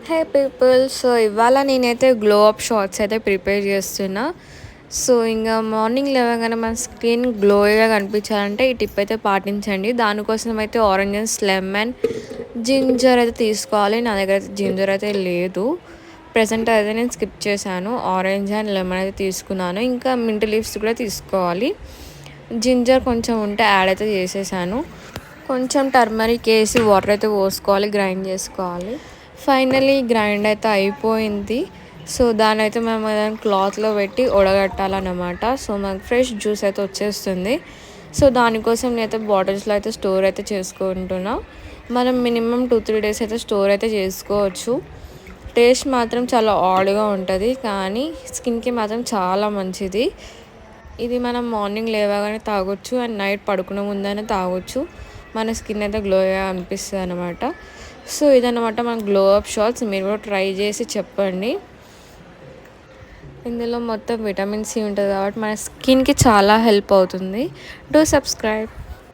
హే people, so ఇవాళ నేనైతే glow up shorts అయితే ప్రిపేర్ చేస్తున్నా. సో ఇంకా మార్నింగ్ లేవగానే మన స్కిన్ గ్లోగా కనిపించాలంటే ఈ టిప్ అయితే పాటించండి. దానికోసం అయితే ఆరెంజెస్, లెమన్, జింజర్ అయితే తీసుకోవాలి. నా దగ్గర అయితే జింజర్ అయితే లేదు ప్రజెంట్, అయితే నేను స్కిప్ చేశాను. ఆరెంజ్ అండ్ లెమన్ అయితే తీసుకున్నాను. ఇంకా మింట్ లీవ్స్ కూడా తీసుకోవాలి. జింజర్ కొంచెం ఉంటే యాడ్ అయితే చేసేసాను. కొంచెం టర్మరిక్ వేసి వాటర్ అయితే పోసుకోవాలి, గ్రైండ్ చేసుకోవాలి. ఫైనలీ గ్రైండ్ అయితే అయిపోయింది. సో దాన్ని అయితే మేము ఏదైనా క్లాత్లో పెట్టి ఉడగట్టాలన్నమాట. సో మనకు ఫ్రెష్ జ్యూస్ అయితే వచ్చేస్తుంది. సో దానికోసం నేనైతే బాటిల్స్లో అయితే స్టోర్ అయితే చేసుకుంటున్నా. మనం మినిమం 2-3 డేస్ అయితే స్టోర్ అయితే చేసుకోవచ్చు. టేస్ట్ మాత్రం చాలా ఆడ్గా ఉంటుంది, కానీ స్కిన్కి మాత్రం చాలా మంచిది. ఇది మనం మార్నింగ్ లేవగానే తాగొచ్చు అండ్ నైట్ పడుకునే ముందైనా తాగొచ్చు. మన స్కిన్ అయితే గ్లోగా అనిపిస్తుంది అనమాట. సో ఇదన్నమాట మన గ్లో అప్ షార్ట్స్. మీరు కూడా ట్రై చేసి చెప్పండి. ఇందులో మొత్తం విటమిన్ సి ఉంటుంది కాబట్టి మన స్కిన్కి చాలా హెల్ప్ అవుతుంది. Do subscribe.